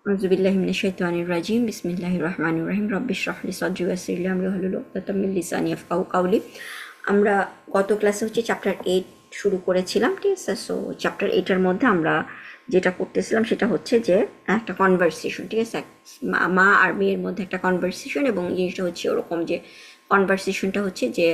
আউযুবিল্লাহি মিনাশ শাইতানির রাজিম বিসমিল্লাহির রহমানির রহিম রব্বি ইশরাহ লি সাদরি ওয়া ইয়াসসির লি আমরি ওয়াহলুল উকদাতাম মিন লিসানি ইয়াফকাহু কাওলি। আমরা গত ক্লাসে হচ্ছে চ্যাপ্টার 8 শুরু করেছিলাম, ঠিক আছে? সো চ্যাপ্টার 8 এর মধ্যে আমরা যেটা করতেছিলাম সেটা হচ্ছে যে একটা কনভারসেশন, ঠিক আছে? মা আর মেয়ের মধ্যে একটা কনভারসেশন, এবং জিনিসটা হচ্ছে ওরকম যে কনভারসেশনটা হচ্ছে যে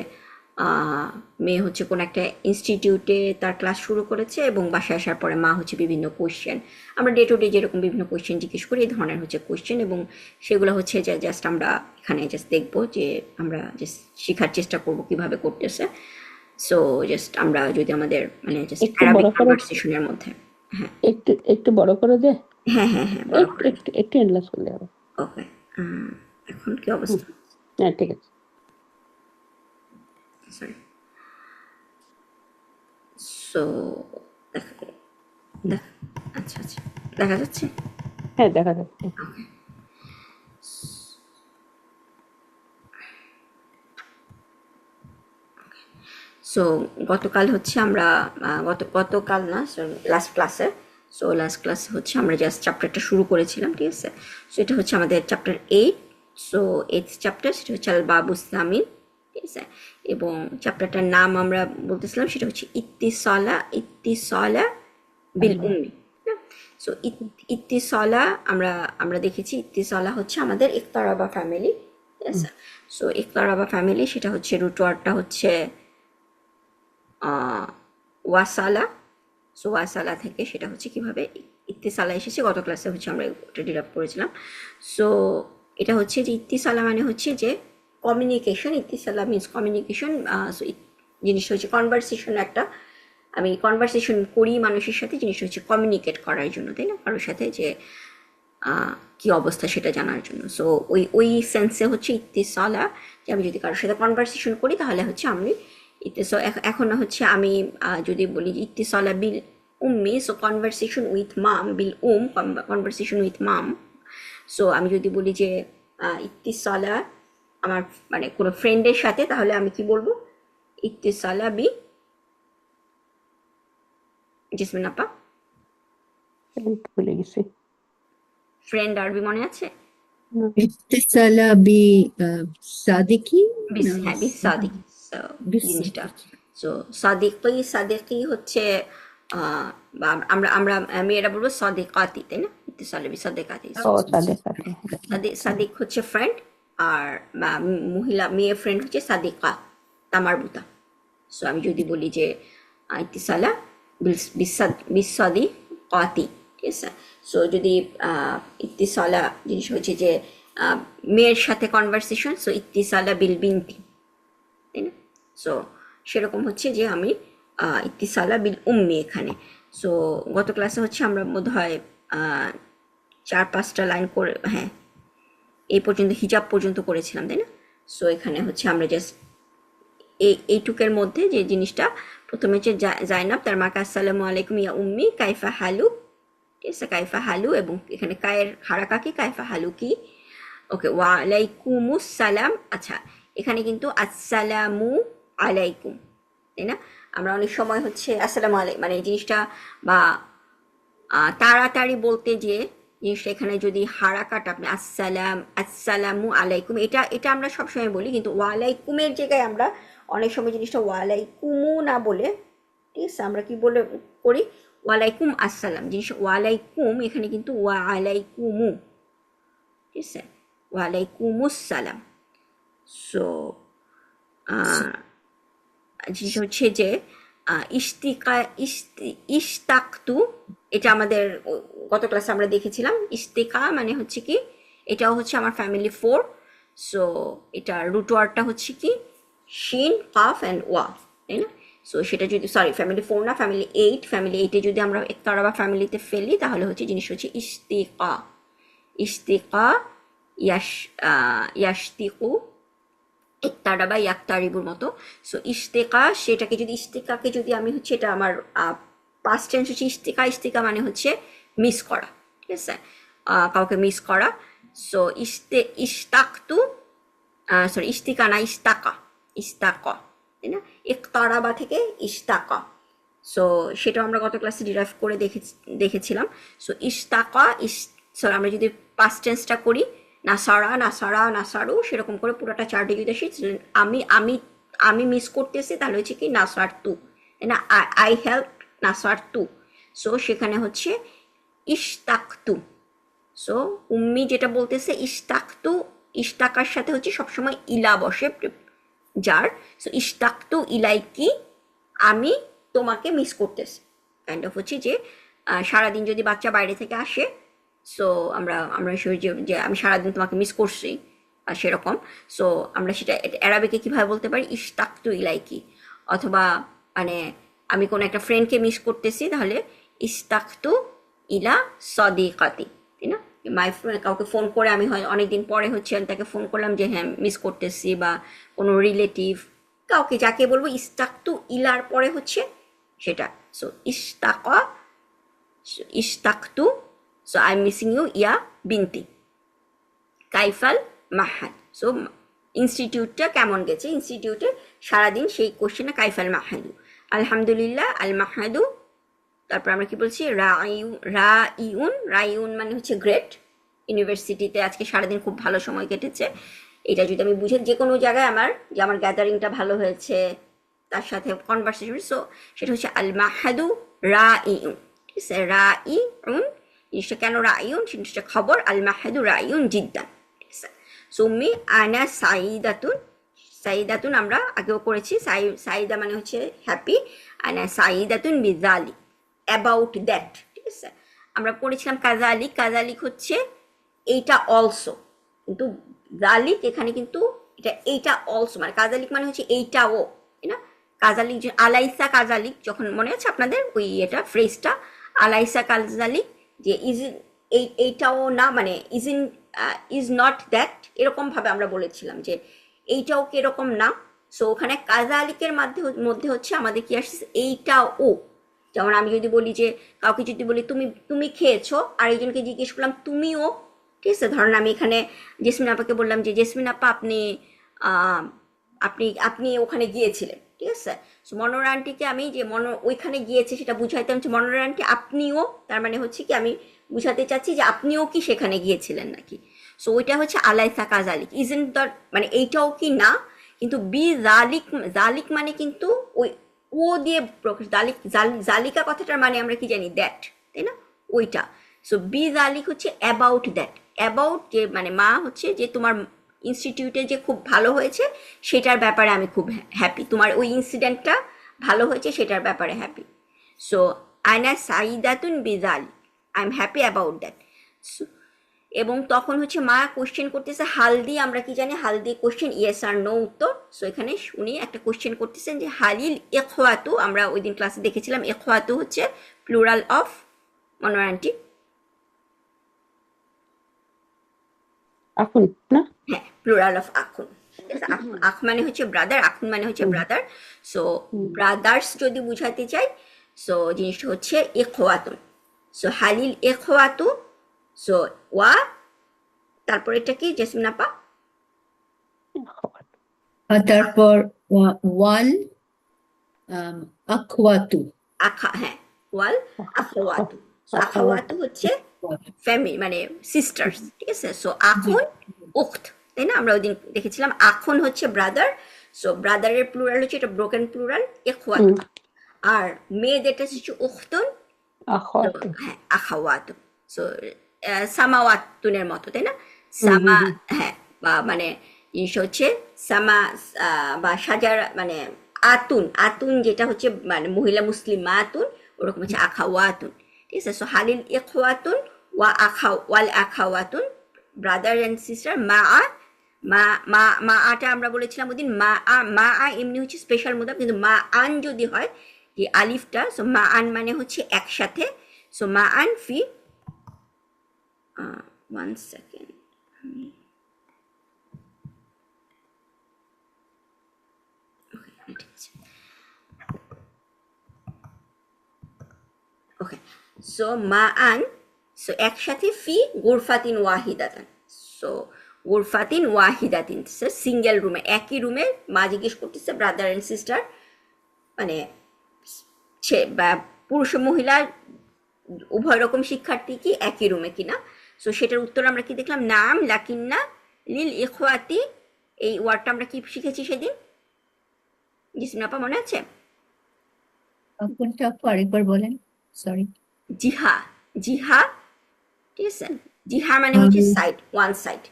মেয়ে হচ্ছে কোনো একটা ইনস্টিটিউটে তার ক্লাস শুরু করেছে, এবং বাসায় আসার পরে মা হচ্ছে বিভিন্ন কোয়েশ্চেন, আমরা ডে টু ডে যেরকম বিভিন্ন কোয়েশ্চেন জিজ্ঞেস করি এই ধরনের হচ্ছে কোয়েশ্চেন, এবং সেগুলো হচ্ছে যে জাস্ট আমরা এখানে জাস্ট দেখবো, যে আমরা জাস্ট শেখার চেষ্টা করব কিভাবে করতেছে। সো জাস্ট আমরা যদি আমাদের মানে জাস্ট একটু অ্যারাবিক বড় করে কনভারসেশনের মধ্যে। হ্যাঁ একটু একটু বড় করে দে। হ্যাঁ হ্যাঁ হ্যাঁ, বড় একটু করে। একটু একটু এন্ডলেস করলে হবে। ওকে। এখন কি হুম, অবস্থা? হ্যাঁ ঠিক আছে। সরি। সো দেখা হুম, দেখা আচ্ছা আচ্ছা, দেখা যাচ্ছে। হ্যাঁ দেখা যাচ্ছে। ওকে। সো গতকাল হচ্ছে আমরা গতকাল না, লাস্ট ক্লাসে, সো লাস্ট ক্লাসে হচ্ছে আমরা জাস্ট চ্যাপ্টারটা শুরু করেছিলাম, ঠিক আছে? সো এটা হচ্ছে আমাদের চ্যাপ্টার 8। সো 8th চ্যাপ্টার, সেটা হচ্ছে আল বাবু সামিন, ঠিক আছে? এবং চ্যাপ্টারটার নাম আমরা বলতেছিলাম সেটা হচ্ছে ইত্তিসলা ইত্তিসলা বিল আল্লাহ। উম্মি। সো ইত্তিসলা আমরা আমরা দেখেছি ইত্তিসলা হচ্ছে আমাদের ইকতারাবা ফ্যামিলি, ঠিক হুম, আছে? সো ইকতারাবা ফ্যামিলি সেটা হচ্ছে রুট ওয়ার্ডটা হচ্ছে ওয়াসালা। সো ওয়াসালা থেকে সেটা হচ্ছে কিভাবে ইত্তিসালা এসেছে, গত ক্লাসে হচ্ছে আমরা ওটা ডিরাপ করেছিলাম। সো এটা হচ্ছে যে ইত্তিসালা মানে হচ্ছে যে কমিউনিকেশন, ইত্তিসালা মিনস কমিউনিকেশন। সো জিনিসটা হচ্ছে কনভারসেশন একটা, আমি কনভারসেশন করি মানুষের সাথে, জিনিসটা হচ্ছে কমিউনিকেট করার জন্য, তাই না? কারোর সাথে যে কি অবস্থা সেটা জানার জন্য। সো ওই ওই সেন্সে হচ্ছে ইত্তিসালা, যে আমি যদি কারোর সাথে কনভারসেশন করি তাহলে হচ্ছে আমি ইত্তিস। এখন হচ্ছে আমি যদি বলি যে ইত্তিসালা বিল উম্মি, সো কনভারসেশন উইথ মাম, বিল কনভারসেশন উইথ মাম। সো আমি যদি বলি যে ইত্তিসালা আমার মানে কোনো ফ্রেন্ডের সাথে, তাহলে আমি কি বলবো? ইত্তিসালা বি জেসমিন আপা, এই তো ভুলে গেছি। ফ্রেন্ড আরবি মনে আছে? হুম, اتصل بصديقي বিস, হ্যাঁ বিস সাদিক। সো জিনিসটা, بالصديق সো সাদিকি, সাদিকি হচ্ছে আমরা আমরা মেয়েরা বলবো সাদিকাতি, তাই না? ইত্তিসালে বি সাদিকাতি। ও সাদেক আছে। সাদিক সাদিক হচ্ছে ফ্রেন্ড, আর মহিলা মেয়ে ফ্রেন্ড হচ্ছে সাদিকা, তামারবুতা। সো আমি যদি বলি যে ইত্তিসালা বিসাদি কাতি, ঠিক আছে? সো যদি ইত্তিসালা জিনিস হচ্ছে যে মেয়ের সাথে কনভারসেশন, সো ইত্তিসালা বিল বিনতি, তাই না? সো সেরকম হচ্ছে যে আমি ইত্তিসালা বিল উম্মি এখানে। সো গত ক্লাসে হচ্ছে আমরা বোধহয় 4-5টা লাইন করে, হ্যাঁ এই পর্যন্ত হিজাব পর্যন্ত করেছিলাম, তাই না? সো এখানে হচ্ছে আমরা জাস্ট এইটুকের মধ্যে যে জিনিসটা, প্রথমে হচ্ছে জাইনাব তার মাকে আসসালামু আলাইকুম ইয়া উম্মি কাইফা হালু, ঠিক আছে? কাইফা হালু, এবং এখানে কায়ের হারাকা কি, কাইফা হালু কি। ওকে, ওয়ালাইকুমুস সালাম। আচ্ছা, এখানে কিন্তু আসসালামু আলাইকুম, তাই না? আমরা অনেক সময় হচ্ছে আসসালামু আলাইকুম মানে এই জিনিসটা, বা তাড়াতাড়ি বলতে যে জিনিসটা, এখানে যদি হারাকাটা আপনি আসসালামু আলাইকুম, এটা এটা আমরা সবসময় বলি, কিন্তু ওয়ালাইকুমের জায়গায় আমরা অনেক সময় জিনিসটা ওয়ালাইকুমু না বলে, ঠিক আছে, আমরা কি বলে করি? ওয়ালাইকুম আসসালাম। জিনিস ওয়ালাইকুম এখানে কিন্তু ওয়ালাইকুমু, ঠিক আছে? ওয়ালাইকুমুস সালাম। সো জিনিসটা হচ্ছে যে ইস্তিকা ইস্তাকতু, এটা আমাদের গত ক্লাসে আমরা দেখেছিলাম। ইস্তিকা মানে হচ্ছে কি, এটাও হচ্ছে আমার ফ্যামিলি 4। সো এটা রুট ওয়ার্ডটা হচ্ছে কি শিন কাফ অ্যান্ড ওয়া, তাই না? সো সেটা যদি, সরি ফ্যামিলি 4 না, ফ্যামিলি 8, ফ্যামিলি 8-এ যদি আমরা একতারা বা ফ্যামিলিতে ফেলি তাহলে হচ্ছে জিনিস হচ্ছে ইস্তিকা, ইস্তিকা ইয়াশ ইয়াশতিকু, একতারা বা ইয়াক্তারিবুর মতো। সো ইস্তেকা, সেটাকে যদি ইস্তেকাকে যদি আমি হচ্ছে, এটা আমার পাস্ট টেন্স হচ্ছে ইস্তেকা। ইস্তেকা মানে হচ্ছে মিস করা, ঠিক আছে? কাউকে মিস করা। সো ইস্তাকতু, সরি ইস্তিকা না, ইস্তাকা, ইস্তাকা, তাই না? একতারাবা থেকে ইস্তাকা। সো সেটাও আমরা গত ক্লাসে ডিরাইভ করে দেখেছিলাম। সো ইস্তাকা সো আমরা যদি পাস্ট টেন্সটা করি নাসারা নাসারা নাসারু সেরকম করে পুরোটা চার্টে যদি আসি আমি আমি আমি মিস করতেছি তাহলে হচ্ছে কি নাসার তু, তাই না? আই হেল্প নাসার তু। সো সেখানে হচ্ছে ইশতাকতু। সো উম্মি যেটা বলতেছে ইশতাকতু, ইশতাকার সাথে হচ্ছে সবসময় ইলা বসে যার। সো ইশতাকতু ইলাইকি, আমি তোমাকে মিস করতেছি। কাইন্ড অফ হচ্ছে যে সারাদিন যদি বাচ্চা বাইরে থেকে আসে, সো আমরা আমরা যে আমি সারাদিন তোমাকে মিস করছি সেরকম। সো আমরা সেটা অ্যারাবিকে কীভাবে বলতে পারি, ইশতাকতু ইলাইকি। অথবা মানে আমি কোনো একটা ফ্রেন্ডকে মিস করতেছি, তাহলে ইশতাকতু ইলা সদিকাতি, তাই না? মাই ফ্রেন্ড, কাউকে ফোন করে আমি হয় অনেকদিন পরে হচ্ছে আমি তাকে ফোন করলাম যে হ্যাঁ মিস করতেছি, বা কোনো রিলেটিভ কাউকে যাকে বলবো ইশতাকতু ইলার পরে হচ্ছে সেটা। সো ইশতাকা, ইশতাকতু, so I am missing you ইয়া বিনতি। কাইফাল মাহাদ, সো ইনস্টিটিউটটা কেমন গেছে, ইনস্টিটিউটে সারাদিন সেই কোশ্চেনে কাইফাল মাহাদু। আলহামদুলিল্লাহ আল মাহাদু। তারপর আমরা কি বলছি, রাইউন। রাইউন মানে হচ্ছে গ্রেট। ইউনিভার্সিটিতে আজকে সারাদিন খুব ভালো সময় কেটেছে, এটা যদি আমি বুঝে যে কোনো জায়গায় আমার যে আমার গ্যাদারিংটা ভালো হয়েছে, তার সাথে কনভারসেশন, সো সেটা হচ্ছে আল মাহাদু রাইউন। ঠিক আছে, রাইউন জিনিসটা কেন রাইউন, জিনিসটা খবর। আল মাহাদু রাইউন জিদ্দান। ঠিক আছে, সুম্মি আনা সাইদাতুন। সাইদাতুন আমরা আগেও করেছি, সাইদা মানে হচ্ছে হ্যাপি, আনা সাইদাতুন বিজালি, অ্যাবাউট দ্যাট। ঠিক আছে, আমরা পড়েছিলাম কাজালিক। কাজালিক হচ্ছে এইটা অলসো, কিন্তু জালিক এখানে কিন্তু এটা এইটা অলসো, মানে কাজালিক মানে হচ্ছে এইটাও, তাই না? কাজালিক আলাইসা কাজালিক, যখন মনে আছে আপনাদের ওই এটা ফ্রেজটা আলাইসা কাজালিক, যে ইজ এইটাও না, মানে ইজ নট দ্যাট, এরকমভাবে আমরা বলেছিলাম যে এইটাও কিরকম না। সো ওখানে কাজালিকের মধ্যে হচ্ছে আমাদের কি আসছে, এইটাও। যেমন আমি যদি বলি যে কাউকে যদি বলি তুমি তুমি খেয়েছো, আর একজনকে জিজ্ঞেস করলাম তুমিও, ঠিক আছে? ধরেন আমি এখানে জেসমিন আপাকে বললাম যে জেসমিন আপা আপনি আপনি আপনি ওখানে গিয়েছিলেন, ঠিক আছে? সো মনোরা আন্টিকে আমি যে ওইখানে গিয়েছে সেটা বুঝাইতাম যে মনোরা আন্টি আপনিও, তার মানে হচ্ছে কি আমি বুঝাতে চাচ্ছি যে আপনিও কি সেখানে গিয়েছিলেন নাকি। সো ওইটা হচ্ছে আলাইসা কাজালিক, ইজেন্ট দ্য, মানে এইটাও কি না। কিন্তু বি জালিক, জালিক মানে কিন্তু ওই ও দিয়ে জালিক, জালিকা কথাটার মানে আমরা কি জানি, দ্যাট, তাই না? ওইটা। সো বি জালিক হচ্ছে অ্যাবাউট দ্যাট। অ্যাবাউট যে মানে মা হচ্ছে যে তোমার ইনস্টিটিউটে যে খুব ভালো হয়েছে সেটার ব্যাপারে আমি খুব হ্যাপি, তোমার ওই ইনসিডেন্টটা ভালো হয়েছে সেটার ব্যাপারে হ্যাপি। সো আয়না সাইদাতুন বিজালি, I am happy about that. এবং তখন হচ্ছে মা কোশ্চেন করতেছে হালদি, আমরা কি জানি হালদি কোশ্চেন ইয়েস আর নো উত্তর। সো এখানে উনি একটা কোশ্চেন করতেছেন যে হালিল ইখওয়াতু, আমরা ওই দিন ক্লাসে দেখেছিলাম ইখওয়াতু হচ্ছে প্লুরাল অফ মনোরা আন্টি, আখুন না? হ্যাঁ প্লুরাল অফ আখুন। আখ মানে হচ্ছে ব্রাদার, আখুন মানে হচ্ছে ব্রাদার। সো ব্রাদার্স যদি বুঝাতে চাই, সো জিনিসটা হচ্ছে ইখওয়াতুন। সো হালিল ইখওয়াতু, সো ওয়া, তারপর এটা কি জেসমিন আপা? আর তারপর ওয়াল আখওয়াতু। আখা, হ্যাঁ ওয়াল আখাওয়াতু। সো আখাওয়াতু হচ্ছে ফ্যামিলি মানে সিস্টার্স, ঠিক আছে? সো আখুন উখত, তাই না? আমরা ওই দিন দেখেছিলাম আখুন হচ্ছে ব্রাদার। সো ব্রাদারের প্লুরাল হচ্ছে এটা ব্রোকেন প্লুরাল ইখওয়াতু, আর মেয়েদেরটা হচ্ছে উখতুন, আখাওয়াতু। হ্যাঁ আখাওয়াতু। সো সামাওয়াতুনের মতো, তাই না? সামা, হ্যাঁ, বা মানে জিনিস হচ্ছে সামা, বা সাজার মানে আতুন, আতুন যেটা হচ্ছে মানে মহিলা মুসলিম মা আতুন, ওরকম হচ্ছে আখাওয়াতুন, ঠিক আছে? সো হালিল ইখওয়াতুন ওয়াল আখাওয়াতুন, ব্রাদার অ্যান্ড সিস্টার। মা আটা আমরা বলেছিলাম ওদিন মা আ এমনি হচ্ছে স্পেশাল মুদাফ, কিন্তু মা আন যদি হয় যে আলিফটা, সো মা আন মানে হচ্ছে একসাথে। সো মা আন ফি, 1 সেকেন্ড, ওকে। সো মা আন, সো একসাথে ফি গুরফাতিন ওয়াহিদাতান। সো গুরফাতিন ওয়াহিদাতিন সিঙ্গেল রুমে, একই রুমে। মা জিজ্ঞেস করতেছে ব্রাদার অ্যান্ড সিস্টার মানে বা পুরুষ মহিলা উভয় রকম শিক্ষার্থী কি একই রুমে কিনা। সো সেটার উত্তর আমরা কি দেখলাম, নাম লাকিন্না লিল ইখওয়াতি। এই ওয়ার্ডটা আমরা কি শিখেছি সেদিন, জিসমিন আপা মনে আছে? কোনটা আপু আরেকবার বলেন, সরি। জিহা, জিহা, ঠিক আছে। জিহা মানে হচ্ছে সাইড, ওয়ান সাইড।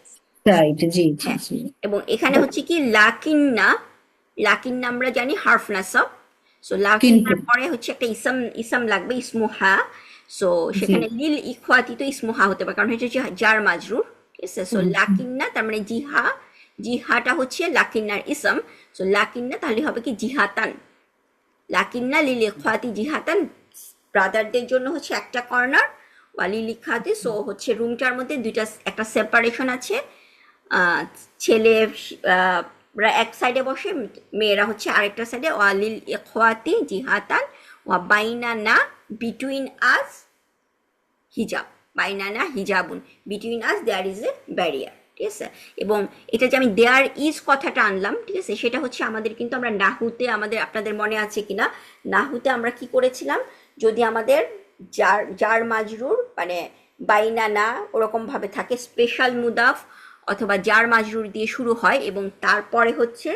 রাইট, জি জি হ্যাঁ, জি। এবং এখানে হচ্ছে কি লাকিন্না, লাকিন্না আমরা জানি হার্ফ নাসাব। সো কিন্তু লাকিন্নার পরে হচ্ছে একটা ইসম, ইসম লাগবে ইসমুহা। সো জি সেখানে লিল ইখওয়াতি তো ইসমুহা হতে পারে, কারণ হচ্ছে জার মাজরুর, ঠিক আছে। সো লাকিন্না তার মানে জিহা, জিহাটা হচ্ছে লাকিন্নার ইসম। সো লাকিন্না তাহলে হবে কি জিহাতান, লাকিন্না লিল ইখওয়াতি জিহাতান, ব্রাদারদের জন্য হচ্ছে একটা কর্নার, ওয়ালিল ইখওয়াতি। সো হচ্ছে রুমটার মধ্যে দুইটা, একটা সেপারেশন আছে। ছেলে রা এক সাইডে বসে, মেয়েরা হচ্ছে আরেকটা সাইডে। ওয়ালিল ইখওয়াতি জিহাতান ওয়া বাইনানা, বিটুইন আস হিজাব, বাইনানা হিজাবুন, between us there is a barrier, ঠিক আছে। এবং এটা যে আমি দেয়ার ইজ কথাটা আনলাম, ঠিক আছে, সেটা হচ্ছে আমাদের কিন্তু আমরা নাহুতে, আমাদের আপনাদের মনে আছে কিনা, নাহুতে আমরা কি করেছিলাম, যদি আমাদের জার, জার মাজরুর মানে বাইনানা ওরকম ভাবে থাকে, স্পেশাল মুদাফ অথবা জার মাজরুর দিয়ে শুরু হয় এবং তারপরে হচ্ছে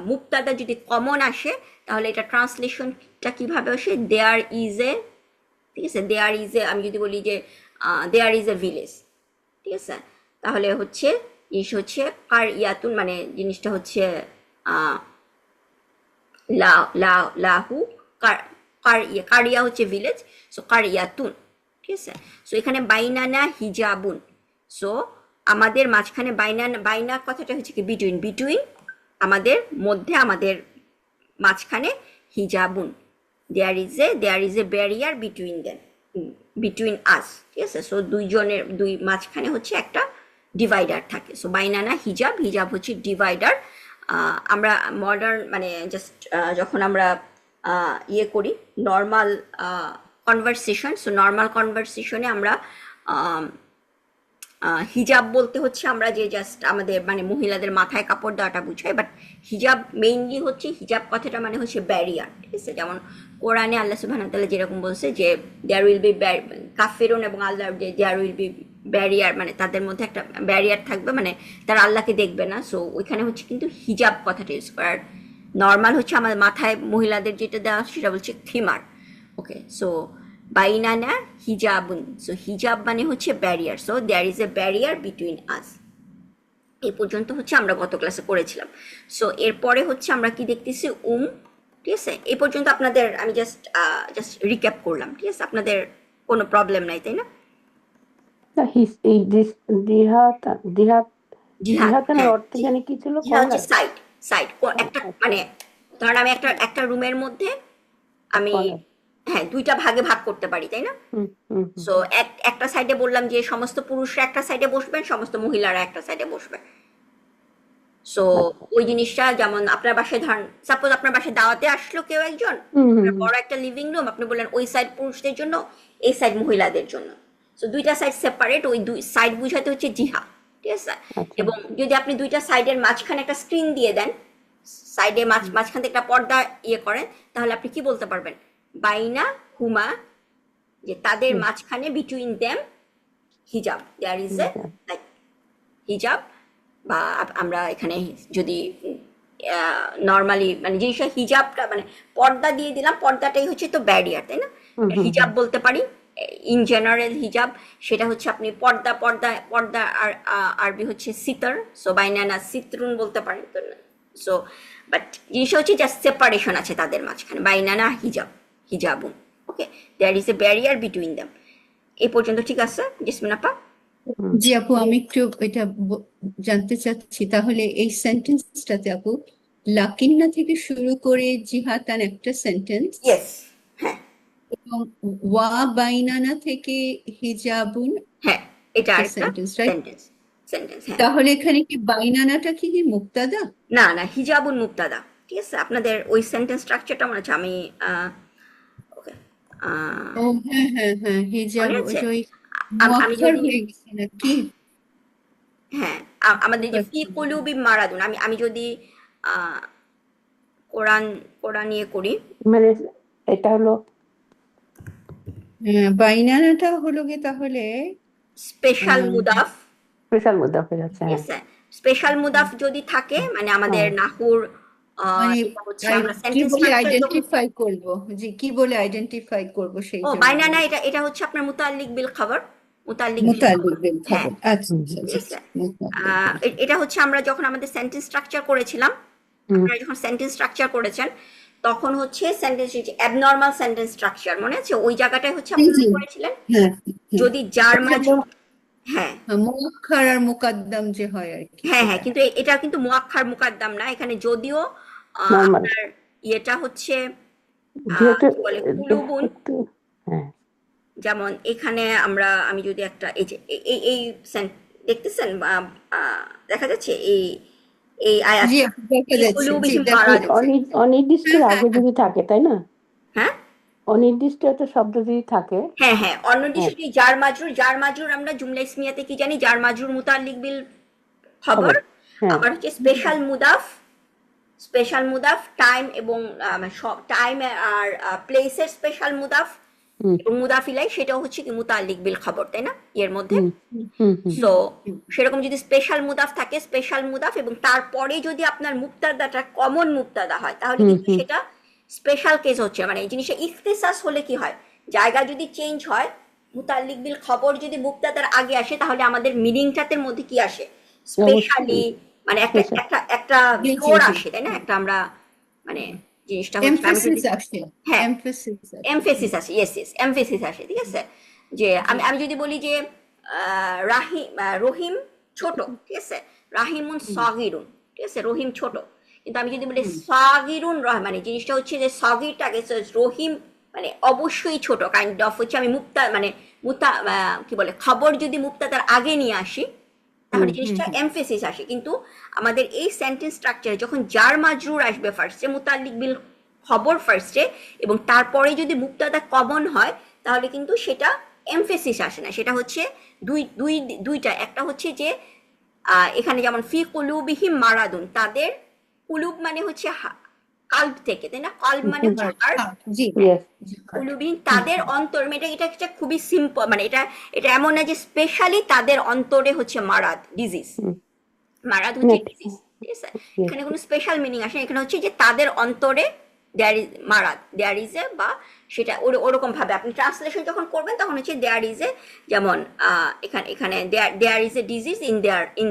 মুক্তাদা যদি কমন আসে, তাহলে এটা ট্রান্সলেশনটা কিভাবে আসে, দেয়ার ইজ এ, ঠিক আছে, দেয়ার ইজ এ, আমি যদি বলি যে দেয়ার ইজ এ ভিলেজ, ঠিক আছে, তাহলে হচ্ছে জিনিস হচ্ছে কার ইয়াতুন, মানে জিনিসটা হচ্ছে আহ, লা লা লাহু, কার, কারিয়া হচ্ছে ভিলেজ। সো কারিয়াতুন, ঠিক আছে। সো এখানে বাইনানা হিজাবুন। সো আমাদের মাঝখানে বাইনা, বাইনা কথাটা হচ্ছে কি বিটুইন, বিটুইন আমাদের মধ্যে, আমাদের মাঝখানে হিজাবুন, there is a barrier between then, between us, ঠিক আছে। সো দুইজনের, দুই মাঝখানে হচ্ছে একটা ডিভাইডার থাকে। সো বাইনানা হিজাব, হিজাব হচ্ছে ডিভাইডার। আমরা মডার্ন মানে জাস্ট যখন আমরা ইয়ে করি নর্মাল কনভারসেশন, সো নর্মাল কনভারসেশনে আমরা হিজাব বলতে হচ্ছে আমরা যে জাস্ট আমাদের মানে মহিলাদের মাথায় কাপড় দেওয়াটা বুঝাই, বাট হিজাব মেইনলি হচ্ছে, হিজাব কথাটা মানে হচ্ছে ব্যারিয়ার, ঠিক আছে। যেমন কোরআনে আল্লাহ সুবহানাহু ওয়া তাআলা যেরকম বলছে যে দেয়ার উইল বি, কাফেরুন এবং আল্লাহ, যে দেয়ার উইল বি ব্যারিয়ার, মানে তাদের মধ্যে একটা ব্যারিয়ার থাকবে, মানে তারা আল্লাহকে দেখবে না। সো ওইখানে হচ্ছে কিন্তু হিজাব কথাটা ইউজ করার, নর্মাল হচ্ছে আমাদের মাথায় মহিলাদের যেটা দেওয়া সেটা বলছে খিমার। ওকে, সো বাইনানা হিজাবুন, সো হিজাব মানে হচ্ছে barrier. So there is a barrier between us. এই পর্যন্ত হচ্ছে আমরা গত ক্লাসে করেছিলাম। সো এরপরে হচ্ছে আমরা কি দেখতেছি, ঠিক আছে। এই পর্যন্ত আপনাদের আমি জাস্ট জাস্ট রিক্যাপ করলাম, ঠিক আছে, আপনাদের কোনো প্রবলেম নাই, তাই না? এই দিহাত, দিহাত, জিহাদ, দিহাতানের হ্যাঁ, অর্থ জানি কি ছিল, জিহাদ হচ্ছে কর্নার। সাইড, সাইড একটা মানে, ধরেন আমি একটা, একটা রুমের মধ্যে আমি, কর্নার। হ্যাঁ, দুইটা ভাগে ভাগ করতে পারি, তাই না? হুম হুম হুম। সো একটা সাইডে বললাম যে সমস্ত পুরুষরা একটা সাইডে বসবেন, সমস্ত মহিলারা একটা সাইডে বসবেন। সো আচ্ছা। ওই জিনিসটা যেমন আপনার বাসায় ধরেন, সাপোজ আপনার বাসায় দাওয়াতে আসলো কেউ একজন, হুম হুম আপনার হুম। বড় একটা লিভিং রুম, আপনি বললেন ওই সাইড পুরুষদের জন্য, এই সাইড মহিলাদের জন্য। সো দুইটা সাইড সেপারেট, ওই দুই সাইড বুঝাতে হচ্ছে জিহা, ঠিক আছে। আচ্ছা। এবং যদি আপনি দুইটা সাইডের মাঝখানে একটা স্ক্রিন দিয়ে দেন, সাইডে মাঝখান থেকে একটা পর্দা ইয়ে করেন, তাহলে আপনি কি বলতে পারবেন, বাইনা হুমা, যে তাদের হুম, মাঝখানে বিটুইন দেম হিজাব, দেয়ার ইজ এ হিজাব। লাইক হিজাব। বা আমরা এখানে যদি নর্মালি মানে জিনিসটা হিজাবটা মানে পর্দা দিয়ে দিলাম, পর্দাটাই হচ্ছে তো ব্যারিয়ার, তাই না? হুম হুম হিজাব বলতে পারি ইন জেনারেল হিজাব, সেটা হচ্ছে আপনি পর্দা, পর্দা, পর্দা আর আরবি হচ্ছে সিতর, সো বাইনানা সিতরুন বলতে পারেন। তো সো বাট জিনিসটা হচ্ছে জাস্ট সেপারেশন আছে তাদের মাঝখানে, বাইনানা হিজাব, হিজাবুন। Okay, there is a barrier between them. এই পর্যন্ত ঠিক আছে জেসমিন আপা? হুম। জি আপু, আমি একটু এটা জানতে চাচ্ছি, তাহলে এই সেন্টেন্সটাতে আপু লাকিন্না থেকে শুরু করে জিহাতান একটা সেন্টেন্স, ইয়েস, হ্যাঁ, এবং ওয়া বাইনানা থেকে হিজাবুন হ্যাঁ, এটা একটা আরেকটা সেন্টেন্স, রাইট? সেন্টেন্স, সেন্টেন্স, হ্যাঁ। তাহলে এখানে কি বাইনানাটা কি মুক্তাদা? না না, হিজাবুন মুক্তাদা, ঠিক আছে। আপনাদের ওই সেন্টেন্স স্ট্রাকচারটা মনে আছে, আমি ওকে, ও হ্যাঁ হ্যাঁ হ্যাঁ, হিজাব মনে ওই আছে। যে ওই আমি মুআক্কার যদি, হয়ে গেছে নাকি? হ্যাঁ, আমাদের যে ফি কুলুবি মারাদুন, আমি যদি আহ, কোরআন, কোরআন ইয়ে করি, মানে এটা হলো হ্যাঁ, বাইনানাটা হলো গিয়ে তাহলে স্পেশাল আহ, মুদাফ, স্পেশাল মুদ্রা হয়ে যাচ্ছে, ঠিক হ্যাঁ। আছে? স্পেশাল মুদাফ যদি থাকে মানে আমাদের হ্যাঁ, নাহুর মানে যেটা হচ্ছে আমরা কি সেন্টেন্স বলে স্ট্রাকচার যখন, আইডেন্টিফাই করব, যে কি বলে আইডেন্টিফাই করব সেই ও জন্য বাইনা না, বলবো। এটা এটা হচ্ছে আপনার মুতাল্লিক বিল খবর, মুতাল্লিক বিল খবর। মুতাল্লিক বিল হ্যাঁ, খবর, আচ্ছা হুম, আচ্ছা ঠিক আচ্ছা আছে। আচ্ছা, মুতাল্লিক বিল এটা হচ্ছে আমরা যখন আমাদের সেন্টেন্স স্ট্রাকচার করেছিলাম, হুম, আপনারা যখন সেন্টেন্স স্ট্রাকচার করেছেন তখন হচ্ছে সেন্টেন্স অ্যাবনর্মাল সেন্টেন্স স্ট্রাকচার মনে আছে, ওই জায়গাটায় হচ্ছে জি আপনারা জি, করেছিলেন হ্যাঁ হ্যাঁ, যদি যার এটা মাজরুর, হ্যাঁ মুআক্খার আর মুকাদ্দাম যে হয় আর কি হ্যাঁ হ্যাঁ, সেটা। কিন্তু এটা কিন্তু মুআক্খার মুকাদ্দাম না এখানে, যদিও নর্মাল, আপনার ইয়েটা হচ্ছে যেহেতু কি বলে কুলুবুন, একটু, হ্যাঁ, যেমন এখানে আমি যদি একটা এই যে এই দেখতেছেন বা দেখা যাচ্ছে এই এই জি আয়াতটা, দেখা এই যাচ্ছে, জি কুলুবিহিম দেখা এই মারাদুন, যাচ্ছে। অনির্দিষ্টের হ্যাঁ হ্যাঁ আগে হ্যাঁ যদি থাকে, তাই না? হ্যাঁ অনির্দিষ্ট একটা শব্দ যদি থাকে, হ্যাঁ হ্যাঁ, হ্যাঁ, অনির্দিষ্ট জার মাজরুর আমরা জুমলা ইসমিয়াতে কি জানি, জার মাজরুর মুতাল্লিক বিল খবর। খবর, হ্যাঁ, আবার হচ্ছে স্পেশাল মুদাফ, স্পেশাল মুদাফ টাইম এবং টাইম আর প্লেসের স্পেশাল মুদাফ হুম, এবং মুদাফিলাই, সেটাও হচ্ছে কি মুতাল্লিক বিল খবর, তাই না এর মধ্যে? হুম, হুম, হুম, সো হুম, সেরকম যদি স্পেশাল মুদাফ থাকে, স্পেশাল মুদাফ এবং তারপরে যদি আপনার মুক্তাদাটা কমন মুক্তাদা হয় তাহলে হুম, কিন্তু হুম, সেটা স্পেশাল কেস হচ্ছে, মানে এই জিনিসটা ইখতিসাস হলে কি হয়, জায়গা যদি চেঞ্জ হয়, মুতাল্লিক বিল খবর যদি মুক্তাদার আগে আসে তাহলে আমাদের মিনিংটাতে মধ্যে কি আসে, স্পেশালি, অবশ্যই মানে একটা স্পেশাল, একটা একটা জি জি জোর জি, আসে, তাই না? একটা আমরা মানে জিনিসটা হচ্ছে আমি যদি, এমফেসিস আসে, হ্যাঁ এমফেসিস আসে। এমফেসিস আসে, ইয়েস ইয়েস এমফেসিস আসে, ঠিক আছে? যে জি, আমি যদি বলি যে রহিম ছোট, ঠিক আছে, রাহিমুন হুম সগিরুন, ঠিক আছে, রহিম ছোট, কিন্তু আমি যদি বলি হুম সগিরুন রহ, মানে জিনিসটা হচ্ছে যে সগিরটাকে রহিম মানে অবশ্যই ছোট, কাইন্ড অফ হচ্ছে আমি মুক্তা মানে কি বলে খবর যদি মুক্তাদার আগে নিয়ে আসি হুম, তাহলে হুম জিনিসটা হুম, এমফেসিস আসে, কিন্তু আমাদের এই সেন্টেন্স স্ট্রাকচারে যখন জার মাজরুর আসবে ফার্স্টে, মুতাল্লিক বিল খবর ফার্স্টে, এবং তারপরে যদি মুক্তাদা কমন হয় তাহলে কিন্তু সেটা এমফেসিস আসে না, সেটা হচ্ছে দুই দুই দুইটা, একটা হচ্ছে যে এখানে যেমন ফি কুলুবিহিম মারাদুন, তাদের কুলুব মানে হচ্ছে কাল্ব থেকে, তাই না? কাল্ব মানে হুম, হচ্ছে হার্ট হার্ট, হার্ট, জি হ্যাঁ, ইয়েস, জি হার্ট, কুলুবিহীন হুম তাদের হুম অন্তর, এটা এটা একটা খুবই সিম্পল, মানে এটা এটা এমন না যে স্পেশালি তাদের অন্তরে হচ্ছে মারাদ ডিজিজ, হুম, মারাদ না, হচ্ছে ডিজিজ, ঠিক আছে? ইয়েস, এখানে কোনো স্পেশাল মিনিং আসে না, এখানে হচ্ছে যে তাদের অন্তরে there is Marad, there is এ, বা সেটা ওরকম ভাবে আপনি ট্রান্সলেশন যখন করবেন তখন হচ্ছে দেয়ার ইজ এ, যেমন এখানে এখানে there is a disease in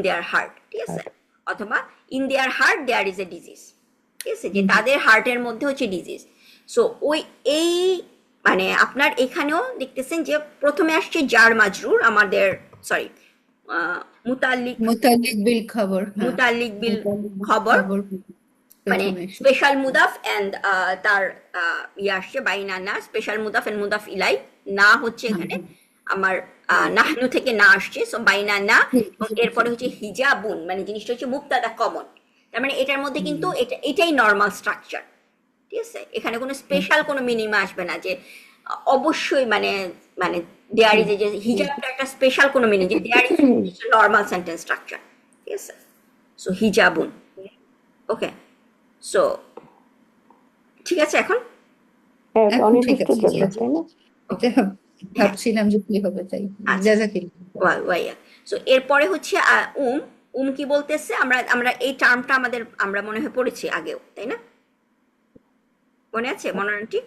their heart, ঠিক আছে, অথবা in their heart there is a disease, ঠিক আছে, যে তাদের হার্টের মধ্যে হচ্ছে ডিজিজ। সো ওই এই মানে আপনার এখানেও দেখতেছেন যে প্রথমে আসছে জার মাজরুর আমাদের, সরি, মুতাল্লিক, মুতাল্লিক বিল খবর, হ্যাঁ মুতাল্লিক বিল মুতাল্লিক বিল খবর, খবর মানে প্রথমে এসে। স্পেশাল মুদাফ অ্যান্ড তার ইয়ে আসছে বাইনা না, স্পেশাল মুদাফ অ্যান্ড মুদাফ ইলাই, না হচ্ছে হ্যাঁ এখানে হ্যাঁ আমার হ্যাঁ, নাহনু থেকে না আসছে, সো বাইনা না, জি এবং জি জি, এরপরে হচ্ছে হিজাবুন, মানে জিনিসটা হচ্ছে মুক্তাদা কমন, তার মানে এটার মধ্যে হুম কিন্তু এটাই নর্মাল স্ট্রাকচার, ঠিক আছে? এখানে কোনো হুম স্পেশাল কোনো মিনিমা আসবে না যে অবশ্যই মানে মানে দেয়ার হুম ইজ যে হুম হিজাবটা একটা স্পেশাল কোনো মিনিং, যে there is normal sentence structure, ঠিক আছে? সো হিজাবুন, ওকে, সো ঠিক আছে এখন, হ্যাঁ, এটা এখন ঠিক অনির্দিষ্টের আছে, জি জন্য, জি, তাই না? ওকে, এটা হ্যাঁ, ভাবছিলাম যে কি হবে, তাই আচ্ছা, জাজাকিল্লাহ। ওয়াইয়া। সো এরপরে হচ্ছে উম কি বলতেছে, আমরা আমরা এই টার্মটা আমরা মনে হয় পড়েছি আগেও, তাই না? মনে আছে মনোরঞ্জি?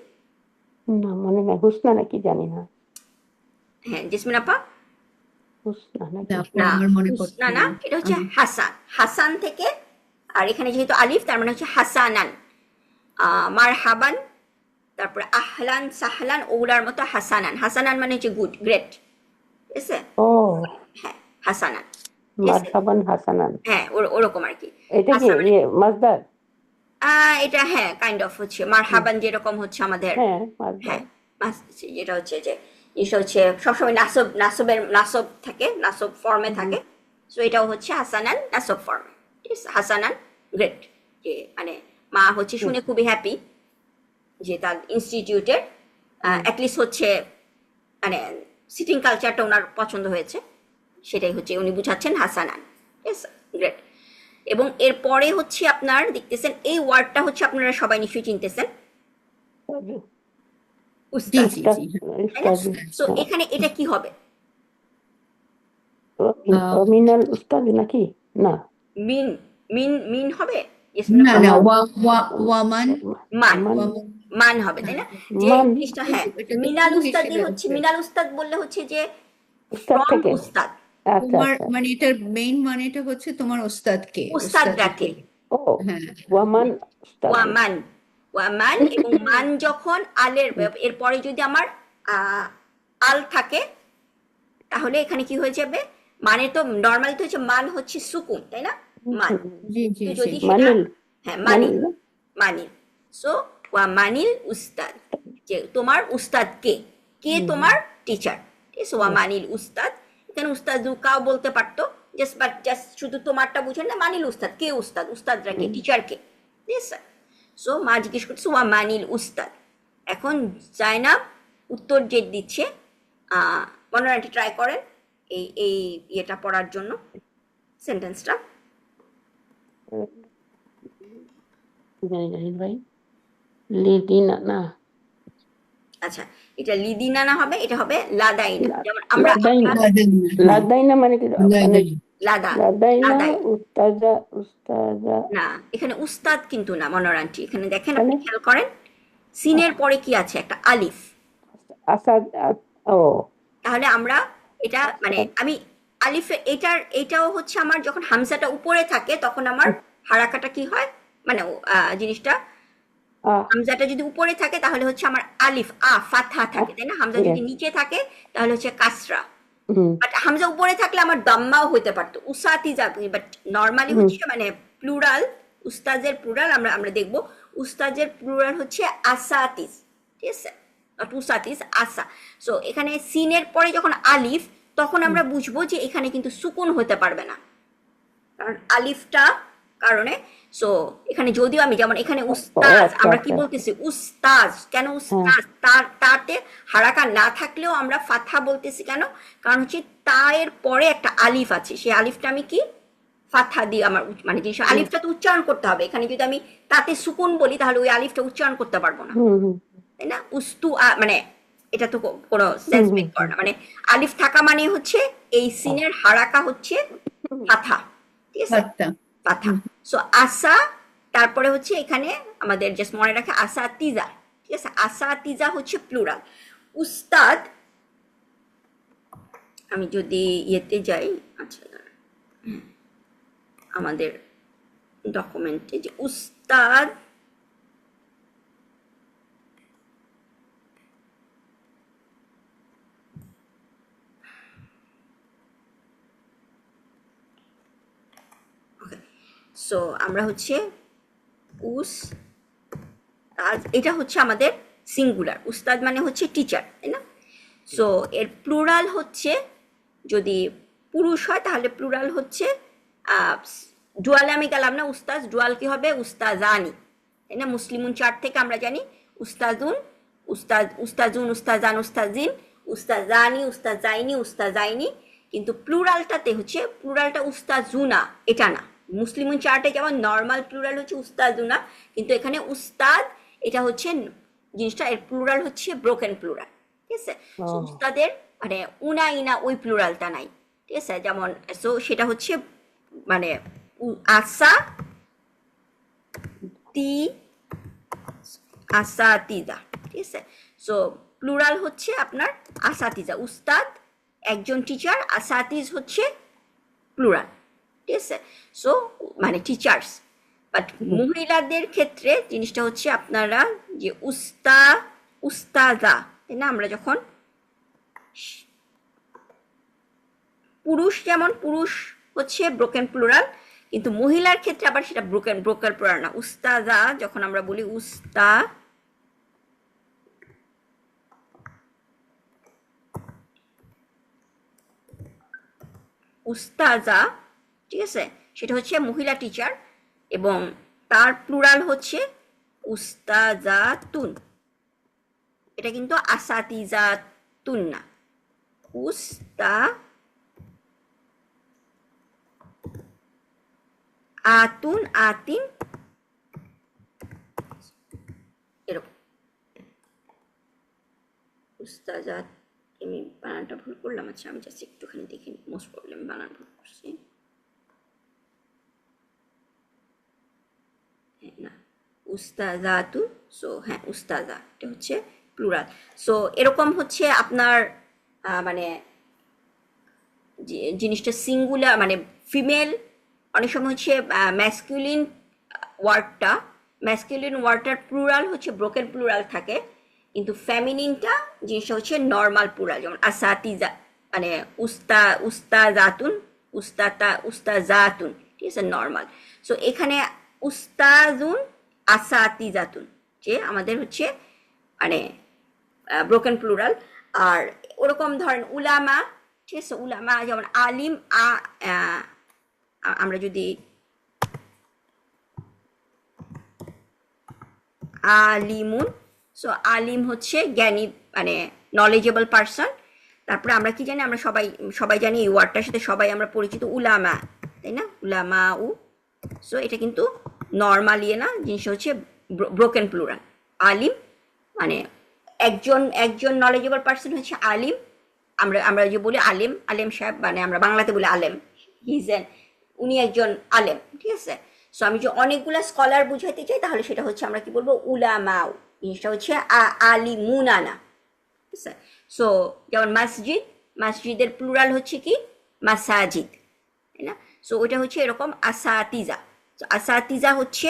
না, মনে নাই, হুসনা নাকি জানি না, হ্যাঁ জেসমিন আপা, হুসনা না নাকি, আপু, না আমার মনে হুসনা পড়ছে না, না। এটা হচ্ছে হাসান, হাসান থেকে, আর এখানে যেহেতু আলিফ তার মানে হচ্ছে হাসানান, মারহাবান, তারপরে আহলান সাহলান, ওগুলার মতো হাসানান, হাসানান মানে হচ্ছে গুড, গ্রেট, ঠিক আছে? ও, হ্যাঁ, হাসানান, ঠিক আছে, মারহাবান হাসানান, হ্যাঁ ওরকম আর কি। এটা কি হাসান ইয়ে মাসদার? এটা হ্যাঁ কাইন্ড অফ হচ্ছে মারহাবান, যেরকম হচ্ছে আমাদের, হ্যাঁ, মাসদার, হ্যাঁ যেটা হচ্ছে যে জিনিসটা হচ্ছে সবসময় নাসব থাকে, নাসব ফর্মে হুম, থাকে, সো এটাও হচ্ছে হাসানান নাসব ফর্মে, ঠিক আছে, হাসানান গ্রেট, যে মানে মা হচ্ছে হুম, শুনে খুবই হ্যাপি যে তার ইনস্টিটিউটের হুম, অ্যাটলিস্ট হচ্ছে মানে সিটিং কালচারটা ওনার পছন্দ হয়েছে, সেটাই হচ্ছে উনি বুঝাচ্ছেন হাসানান, ঠিক আছে, গ্রেট। এবং এরপরে হচ্ছে আপনার দেখতেছেন এই ওয়ার্ডটা হচ্ছে আপনারা সবাই নিশ্চয়ই চিনতেছেন, জি উস্তাদ, জি জি, হ্যাঁ তাই না? স্টাডি, সো হ্যাঁ, এখানে এটা কি হবে? মিনাল উস্তাদ নাকি? না, মিন মিন হবে? Yes, না না আমার ওয়ামান মান মান মান হবে, তাই না? যে মান জিনিসটা, হ্যাঁ, এটা তো মিনাল টু উস্তাদি হিসেবে হচ্ছে, আছে মিনাল উস্তাদ বললে হচ্ছে যে উস্তাদ ফ্রম থেকে। উস্তাদ, আচ্ছা তোমার আচ্ছা। মানে এটার মেইন মানেটা হচ্ছে তোমার ওস্তাদকে উস্তাদরাকে, ও, হ্যাঁ ওয়ামান উস্তাদ। ওয়ামান, ওয়ামান, এবং মান যখন আলের এরপরে যদি আমার আল থাকে, তাহলে এখানে কি হয়ে যাবে? মানে তো নর্মালি তো হচ্ছে মান হচ্ছে সুকুন, তাই না? মান, জি জি তো জি যদি সেটা, মানিল, হ্যাঁ, মানিল মানিল, না? মানিল। সো ওয়া মানিল উস্তাদ, যে তোমার উস্তাদ কে, কে হুম, তোমার টিচার, ঠিক আছে? ওয়া yes, মানিল উস্তাদ, এখানে উস্তাদ কাও বলতে পারতো, জাস্ট বাট জাস্ট শুধু তোমারটা বুঝেন না, মানিল উস্তাদ, কে উস্তাদ, উস্তাদরা কে, হুম, টিচার কে, ঠিক আছে? সো মা জিজ্ঞেস করছে ওয়া মানিল উস্তাদ। এখন জাইনাব উত্তর যে দিচ্ছে, মনোরাটি ট্রাই করেন এই ইয়েটা পড়ার জন্য, সেন্টেন্সটা। জানি জানি ভাই, লিদিনা না, আচ্ছা, এটা লিদিনা না হবে, এটা হবে লাদাইনা। যেমন আমরা লাদাইনা, হ্যাঁ লাদাইনা মানে কি? মানে লাদা, লাদাইনা লাদাই উস্তাদা, উস্তাদা না, এখানে উস্তাদ কিন্তু না মনোরানটি, এখানে দেখেন, আপনি মানে খেয়াল করেন সিনের পরে কি আছে? একটা আলিফ। আসাদ, ও তাহলে আমরা এটা মানে আসাদ, আমি আলিফে এটাও হচ্ছে আমার যখন হামজাটা উপরে থাকে তখন আমার হারাকাটা কি হয়, মানে জিনিসটা, আহ, হামজাটা যদি উপরে থাকে তাহলে হচ্ছে আমার আলিফ ফাতহা থাকে, তাই না? হামজা যদি yes, নিচে থাকে তাহলে হচ্ছে কাসরা। হুম, বাট হামজা উপরে থাকলে আমার দাম্মাও হইতে পারতো, উসাতিজা, বাট নর্মালি হুম, হচ্ছে মানে প্লুরাল, উস্তাজের প্লুরাল আমরা দেখব, উস্তাজের প্লুরাল হচ্ছে আসাতিজ, ঠিক আছে? নট উসাতিজ, আসা। সো এখানে সিনের পরে যখন আলিফ, তখন আমরা বুঝবো যে এখানে কিন্তু সুকুন হতে পারবে না, কারণ আলিফটা কারণে। সো এখানে যদিও আমি যেমন এখানে ও উস্তাজ, আচ্ছা আমরা কি আচ্ছা, বলতেছি উস্তাজ, কেন হ্যাঁ, উস্তাজ, তাতে হারাকা না থাকলেও আমরা ফাথা বলতেছি কেন? কারণ হচ্ছে তায়ের পরে একটা আলিফ আছে, সেই আলিফটা আমি কি ফাথা দিয়ে আমার মানে জিনিস, হুম, আলিফটা তো উচ্চারণ করতে হবে। এখানে যদি আমি তাতে সুকুন বলি তাহলে ওই আলিফটা উচ্চারণ করতে পারবো না, হুম, হুম, তাই না? মানে এটা তো কোনো হুম, সেন্স হুম, মেক করে না, মানে আলিফ থাকা মানে হচ্ছে এই সিনের হারাকা হচ্ছে হুম, ফাথা, ঠিক আছে? আচ্ছা পাথা। সো আসা, তারপরে হচ্ছে এখানে আমাদের জাস্ট মনে রাখে আসা তিজা, ঠিক আছে? আসা তিজা হচ্ছে প্লুরাল। উস্তাদ, আমি যদি ইয়েতে যাই, আচ্ছা দাঁড়ান, আমাদের ডকুমেন্টে যে উস্তাদ, সো আমরা হচ্ছে উস, এটা হচ্ছে আমাদের সিঙ্গুলার, উস্তাদ মানে হচ্ছে টিচার, তাই না? সো এর প্লুরাল হচ্ছে, যদি পুরুষ হয় তাহলে প্লুরাল হচ্ছে, ডুয়ালে আমি গেলাম না, উস্তাজ, ডুয়াল কি হবে? উস্তাজানি, তাই না? মুসলিমুন চার থেকে আমরা জানি উস্তাজুন, উস্তাজুন, উস্তাজান, উস্তাজিন, উস্তাজানি, উস্তাজাইনি, উস্তাজাইনি, কিন্তু প্লুরালটাতে হচ্ছে, প্লুরালটা উস্তাজুনা, এটা না। মুসলিমুন চার্টে যেমন নর্মাল প্লুরাল হচ্ছে উস্তাজুনা, কিন্তু এখানে উস্তাদ, এটা হচ্ছে জিনিসটা, এর প্লুরাল হচ্ছে ব্রোকেন প্লুরাল, ঠিক আছে? ও, সো উস্তাদের মানে উনা ইনা ওই প্লুরালটা নাই, ঠিক আছে? যেমন সো সেটা হচ্ছে মানে আসা তি, আসাতিজা, ঠিক আছে? সো প্লুরাল হচ্ছে আপনার আসাতিজা, উস্তাদ একজন টিচার, আসাতিজ হচ্ছে প্লুরাল, ঠিক আছে? সো মানে টিচার্স। বাট মহিলাদের ক্ষেত্রে জিনিসটা হচ্ছে আপনারা যে উস্তাজা, তাই না? আমরা যখন পুরুষ, যেমন পুরুষ হচ্ছে ব্রোকেন প্লুরাল, কিন্তু মহিলার ক্ষেত্রে আবার সেটা ব্রোকেন প্লুরাল না। উস্তাজা যখন আমরা বলি উস্তাজা, ঠিক আছে? সেটা হচ্ছে মহিলা টিচার, এবং তার প্লুরাল হচ্ছে উস্তাজাতুন, এটা কিন্তু আসাতিজাতুন না। উস্তা আতুন, আতিন, এরকম উস্তাজাত, আমি বানানটা ভুল করলাম। আচ্ছা আমি জাস্ট একটুখানি দেখি, মোস্ট প্রবলেম বানান ভুল করছি। হ্যাঁ, না উস্তাজাতু। সো হ্যাঁ উস্তাজা, এটা হচ্ছে প্লুরাল। সো এরকম হচ্ছে আপনার মানে জিনিসটা সিঙ্গুলার মানে ফিমেল, অনেক সময় হচ্ছে ম্যাসকুলিন ওয়ার্ডটার প্লুরাল হচ্ছে ব্রোকেন প্লুরাল থাকে, কিন্তু ফেমিনিনটা জিনিসটা হচ্ছে নর্মাল প্লুরাল। যেমন আসাতিজা মানে উস্তাজাতুন, উস্তাজাতুন, ঠিক আছে, নর্মাল। সো এখানে উস্তাজুন, আসাতিজাতুন, যে আমাদের হচ্ছে মানে ব্রোকেন প্লুরাল। আর ওরকম ধরেন উলামা, ঠিক আছে, উলামা যেমন আলিম আমরা যদি আলিমুন, সো আলিম হচ্ছে জ্ঞানী মানে নলেজেবল পারসন। তারপরে আমরা কি জানি, আমরা সবাই সবাই জানি এই ওয়ার্ডটার সাথে সবাই আমরা পরিচিত উলামা, তাই না, উলামা উ। সো এটা কিন্তু নর্মাল ইয়ে না, জিনিসটা হচ্ছে ব্রোকেন প্লুরাল। আলিম মানে একজন নলেজেবল পারসন হচ্ছে আলিম। আমরা যে বলি আলেম, আলেম সাহেব মানে আমরা বাংলাতে বলি আলেম, উনি একজন আলেম, ঠিক আছে। সো আমি যে অনেকগুলা স্কলার বুঝাইতে চাই তাহলে সেটা হচ্ছে আমরা কি বলবো, উলামাও, জিনিসটা হচ্ছে আলিমুনানা, ঠিক আছে। সো যেমন মসজিদের প্লুরাল হচ্ছে কি মাসাজিদ, তাই না। সো ওইটা হচ্ছে এরকম আসাতিজা। আসাতিজা হচ্ছে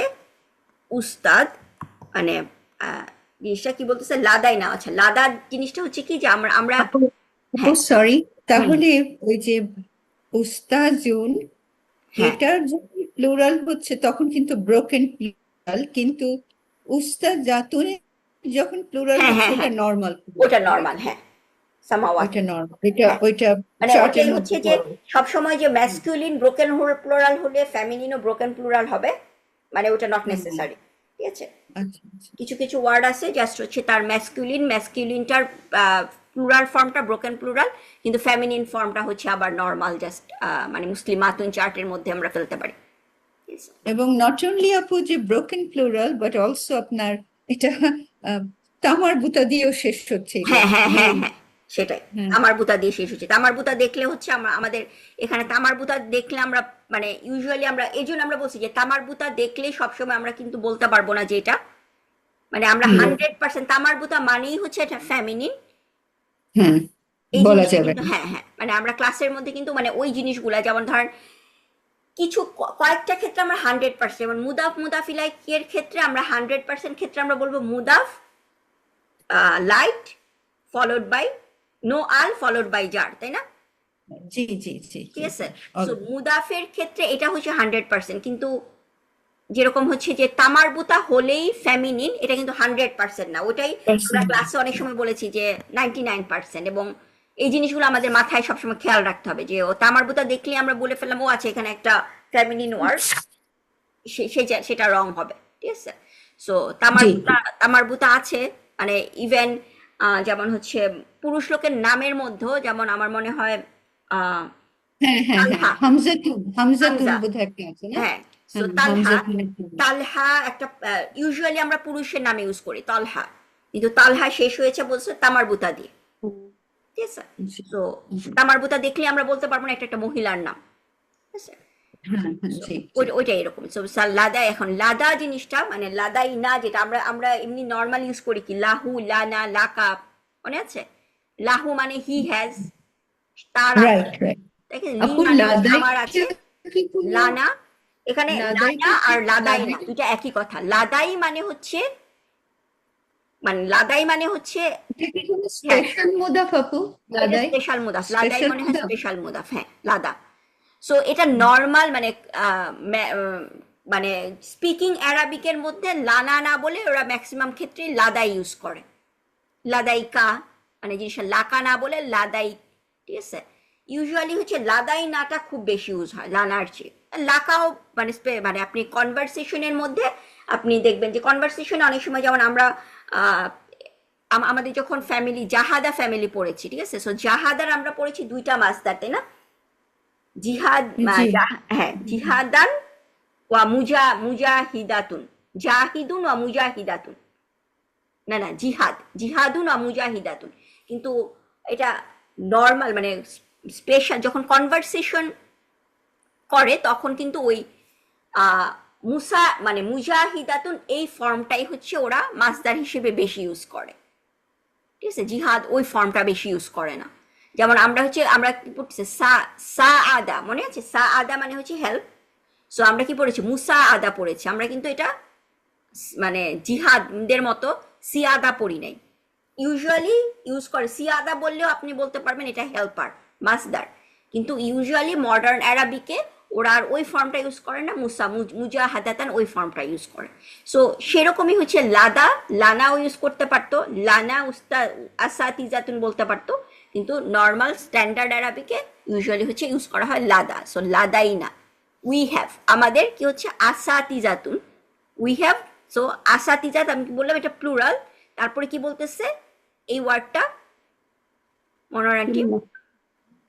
উস্তাদ মানে জিনিসটা কি বলতেছে লাদাই না। আচ্ছা লাদা জিনিসটা হচ্ছে কি যে আমরা হ্যাঁ সরি, তাহলে ওই যে উস্তাজুন হ্যাঁ এটার যখন প্লুরাল হচ্ছে তখন কিন্তু ব্রোকেন প্লুরাল, কিন্তু উস্তাজাতুনে যখন প্লুরাল হ্যাঁ হচ্ছে হ্যাঁ ওটা হ্যাঁ নর্মাল ওটা প্লুরাল, নর্মাল, হ্যাঁ সামাওয়াত, ওইটা নর্মাল, ওইটা হ্যাঁ ওইটা মানে চার্টের ওটাই মধ্যে হচ্ছে যে বড়। সবসময় যে ম্যাসকুলিন ব্রোকেন প্লুরাল হলে ফেমিনিনও ব্রোকেন প্লুরাল হবে, মানে ওটা নট হুম, নেসেসারি, ঠিক আছে। আচ্ছা আচ্ছা। কিছু কিছু ওয়ার্ড আছে জাস্ট হচ্ছে তার ম্যাসকুলিনটার প্লুরাল ফর্মটা ব্রোকেন প্লুরাল, কিন্তু ফেমিনিন ফর্মটা হচ্ছে আবার নর্মাল, জাস্ট মানে মুসলিমাতুন চার্টের মধ্যে আমরা ফেলতে পারি। Yes. এবং নট অনলি আপু যে ব্রোকেন প্লুরাল বাট অলসো আপনার এটা আহ, তামার বুতা দিয়েও শেষ হচ্ছে এটা হ্যাঁ হ্যাঁ হ্যাঁ মেল। হ্যাঁ সেটাই, হ্যাঁ তামার বুতা দিয়ে শেষ হচ্ছে। তামার বুতা দেখলে হচ্ছে আমাদের এখানে তামার বুতা দেখলে আমরা মানে ইউজুয়ালি আমরা এই জন্য আমরা বলছি যে তামার বুতা দেখলে সবসময় আমরা কিন্তু বলতে পারবো না যে এটা মানে আমরা হুম, 100% তামার বুতা মানেই হচ্ছে এটা ফ্যামিনিন, হ্যাঁ এই বলা জিনিসটা যাবে কিন্তু না। হ্যাঁ হ্যাঁ মানে আমরা ক্লাসের মধ্যে কিন্তু মানে ওই জিনিসগুলা যেমন ধরেন কিছু কয়েকটা ক্ষেত্রে আমরা 100%, যেমন মুদাফিলাইকের ক্ষেত্রে আমরা 100% ক্ষেত্রে আমরা বলবো মুদাফ লাইট ফলোড বাই নো আল ফলোড বাই জার, তাই না, জি জি জি ঠিক জি আছে। So alright. মুদাফের ক্ষেত্রে এটা হচ্ছে 100%, কিন্তু যেরকম হচ্ছে যে তামারবুতা হলেই ফেমিনিন, এটা কিন্তু 100% না, ওটাই আমরা ক্লাসে অনেক সময় বলেছি যে 99%। এবং এই জিনিসগুলো আমাদের মাথায় সবসময় খেয়াল রাখতে হবে যে ও তামারবুতা দেখলে আমরা বলে ফেললাম ও আছে এখানে একটা ফেমিনিন ওয়ার্ড, সেটা রং হবে, ঠিক আছে। সো জি তামারবুতা আছে মানে ইভেন যেমন হচ্ছে পুরুষ লোকের নামের মধ্যেও, যেমন আমার মনে হয় আহ হ্যাঁ হ্যাঁ হ্যাঁ তালহা, হামজাতুন হামজা, বোধহয় একটা আছে না। হ্যাঁ। সো হ্যাঁ তালহা, হামজাতুন একটা আছে। তালহা একটা ইউজুয়ালি আমরা পুরুষের নামে ইউজ করি তালহা, কিন্তু তালহা শেষ হয়েছে বলছে তামারবুতা দিয়ে, ঠিক আছে। জি, তো জি। তামারবুতা দেখলে আমরা বলতে পারবো না এটা একটা মহিলার নাম, ঠিক আছে। হ্যাঁ হ্যাঁ So, জি জি ওইটা এরকম। সো লাদা, এখন লাদা জিনিসটা মানে লাদাই না, যেটা আমরা আমরা এমনি নর্মাল ইউজ করি কি লাহু লানা লাকা, মনে আছে, লাহু মানে হি হ্যাজ, তার আছে, রাইট রাইট। দেখেন লি আপু মানে হচ্ছে আমার লাদাইকে আছে, কি কোনো লানা, এখানে লানা লাদাইকে কি আর লাদাই না লাদাই দুইটা একই কথা। লাদাই মানে হচ্ছে মানে লাদাই মানে হচ্ছে এটা কি কোনো হ্যাঁ স্পেশাল মুদাফ আপু? এটা লাদাই স্পেশাল মুদাফ, লাদাই স্পেশাল মানে হয় মুদাফ। স্পেশাল মুদাফ, হ্যাঁ লাদা। সো এটা নর্মাল মানে মানে স্পিকিং অ্যারাবিকের মধ্যে লানা না বলে ওরা ম্যাক্সিমাম ক্ষেত্রে লাদাই ইউজ করে, লাদাইকা মানে জিনিসটা লাকা না বলে লাদাই, ঠিক আছে। ইউজুয়ালি হচ্ছে লাদাই নাটা খুব বেশি ইউজ হয় লানার চেয়ে। লাকাও মানে মানে আপনি কনভারসেশনের মধ্যে আপনি দেখবেন যে কনভারসেশনে অনেক সময় যেমন আমরা আমাদের যখন ফ্যামিলি জাহাদা ফ্যামিলি পড়েছি, ঠিক আছে। সো জাহাদার আমরা পড়েছি দুইটা মাসদার, তাই না, জিহাদ জি হ্যাঁ জিহাদান ওয়া মুজাহিদাতুন, জাহিদুন ওয়া মুজাহিদাতুন, না জিহাদুন ওয়া মুজাহিদাতুন। কিন্তু এটা নর্মাল মানে স্পেশাল যখন কনভারসেশন করে তখন কিন্তু ওই মুসা মানে মুজাহিদাতুন এই ফর্মটাই হচ্ছে ওরা মাসদার হিসেবে বেশি ইউজ করে, ঠিক আছে। জিহাদ ওই ফর্মটা বেশি ইউজ করে না। যেমন আমরা কি পড়তেছি সা সা আদা, মনে আছে সা আদা মানে হচ্ছে হেল্প। সো আমরা কি পড়েছি মুসা আদা পড়েছি, আমরা কিন্তু এটা মানে জিহাদের মতো সিয়াদা পড়ি নাই। ইউজুয়ালি ইউজ করে সিয়াদা বললেও আপনি বলতে পারবেন এটা হেল্পার মাসদার, কিন্তু ইউজুয়ালি মডার্ন অ্যারাবিকে ওরা আর ওই ফর্মটা ইউজ করে না, মুজাহাদাতান ওই ফর্মটা ইউজ করে। সো সেরকমই হচ্ছে লাদা, লানাও ইউজ করতে পারতো, লানা আসাতিজাতুন বলতে পারতো, কিন্তু নর্মাল স্ট্যান্ডার্ড অ্যারাবিকে ইউজুয়ালি হচ্ছে ইউজ করা হয় লাদা। সো লাদাই না, উই হ্যাভ, আমাদের কি হচ্ছে আসাতিজাতুন, উই হ্যাভ। সো আসাতিজাত আমি বললাম এটা প্লুরাল, তারপরে কি বলতেছে এই ওয়ার্ডটা মনোরান্টি?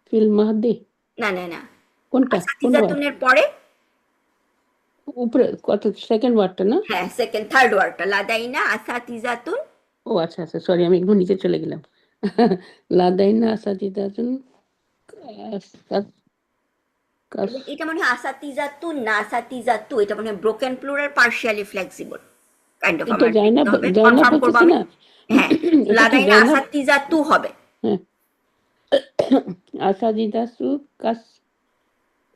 ফিল মাহদি, না না না, কোনটা কোন ওয়ার্ড? আসাতিজাতুনের পরে উপরে কত সেকেন্ড ওয়ার্ডটা না? হ্যাঁ সেকেন্ড থার্ড ওয়ার্ডটা লাদাইনা আসাতিজাতুন। ও আচ্ছা আচ্ছা, সরি আমি একটু নিচে চলে গেলাম। লাদাইনা আসাতিদাতুন এবং এটা মনে হয় আসাতিজাতুন না আসাতিজাতু, এটা মনে হয় broken plural partially flexible kind of. এটা আমার জাইনাব দেখতে হবে, জাইনাব কনফার্ম করবো বলতেছি আমি। না, হ্যাঁ এটা কি লাদাইনা জাইনাব? আসাতিজাতু হবে। হ্যাঁ আসাদিদাসু কাসির,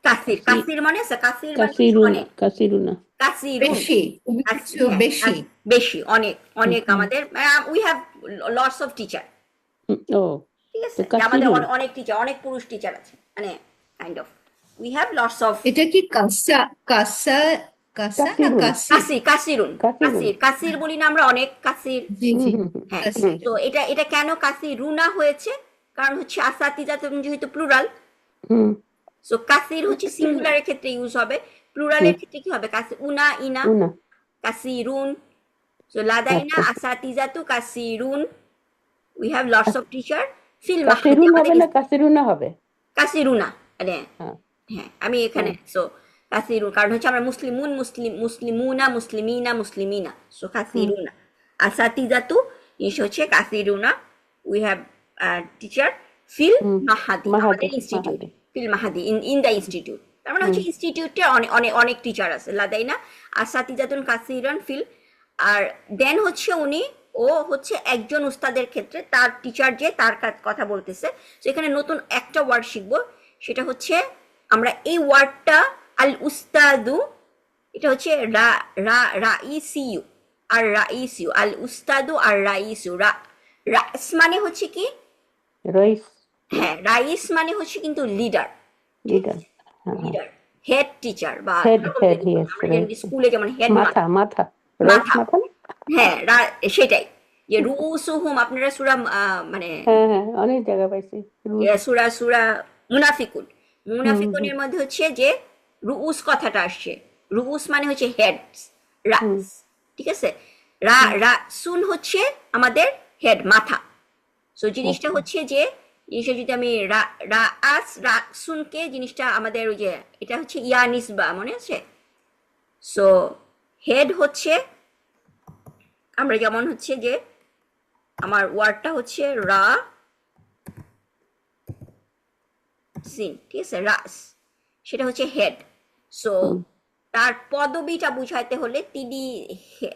কাসি কাসির মানে আছে, কাসির মানে হচ্ছে কাসিরুনা অনেক, কাসিরুনা কাসিরুন বেশি, তুমি কিছু বেশি। বেশি, অনেক অনেক। আমাদের we have lots of teacher, ও ঠিক তো আছে, যে আমাদের কাসিরুন অনেক টিচার, অনেক পুরুষ টিচার আছে, মানে kind of we have lots of. এটা কি কাসা কাসা কাসা না কাসিরুন কাসি? কাসির, কাসিরুন, কাসিরুন কাসির, কাসির বলি না আমরা অনেক, কাসির। জি জি হ্যাঁ কাসি। তো এটা এটা কেন কাসিরুনা হয়েছে, কারণ হচ্ছে আসাতিজাতুন যেহেতু প্লুরাল, হুম সো কাসির হচ্ছে সিঙ্গুলারের ক্ষেত্রে ইউজ হবে, প্লুরালের ক্ষেত্রে কি হবে কাসির উনা ইনা উনা কাসিরুন। সো লাদাইনা আচ্ছা আসাতিজাতু কাসিরুন, we have lots of teacher ফিল মাহদি। কাসিরুন হবে আমাদের না কাসিরুনা হবে? কাসিরুনা মানে হ্যাঁ হ্যাঁ আমি এখানে সো কাসিরুন, কারণ হচ্ছে আমরা মুসলিমুন মুসলিমুনা মুসলিমিনা মুসলিমিনা, সো কাসিরুনা। আসাতিজাতু জিনিস হচ্ছে কাসিরুনা, উই হ্যাভ টিচার ফিল মাহাদি, মাহাদি আমাদের ইনস্টিটিউট, মাহাদি ফিল মাহাদি ইন দ্য ইনস্টিটিউট। তার মানে হচ্ছে ইনস্টিটিউটে অনেক অনেক অনেক টিচার আছে, লাদাইনা আসাতিজাতুন কাসিরান ফিল। আর দেন হচ্ছে উনি ও হচ্ছে একজন উস্তাদের ক্ষেত্রে তার টিচার যে তার কথা বলতেছে। তো এখানে নতুন একটা ওয়ার্ড শিখবো, সেটা হচ্ছে আমরা এই ওয়ার্ডটা আল উস্তাদু, এটা হচ্ছে রা রা রাইসিউ আর রাইসিউ, আল উস্তাদু আর রাইসিউ। রাইস মানে হচ্ছে কি, রইস হ্যাঁ রাইস মানে হচ্ছে কিন্তু লিডার, লিডার হ্যাঁ লিডার হেড টিচার বা হেড এরকম হেড যদি ইয়েস আমরা যেমন স্কুলে যেমন হেড মাথা মাথা রইস মাথা, মাথা না? হ্যাঁ সেটাই যে রুউসুহুম, আপনারা সূরা মানে হ্যাঁ হ্যাঁ অনেক জায়গা পাইছি সূরা সূরা মুনাফিকুন, মুনাফিকুনের মধ্যে হচ্ছে যে রুউস কথাটা আসছে, রুউস মানে হচ্ছে হেড, রাস, ঠিক আছে। সুন হচ্ছে আমাদের হেড মাথা। সো জিনিসটা হচ্ছে যে জিনিসটা যদি আমি সুনকে জিনিসটা আমাদের ওই যে এটা হচ্ছে ইয়া নিসবা, মনে আছে? সো হেড হচ্ছে আমরা যেমন হচ্ছে যে আমার ওয়ার্ডটা হচ্ছে রা সিন, ঠিক আছে, রাস, সেটা হচ্ছে হেড। সো তার পদবিটা বুঝাইতে হলে তিনি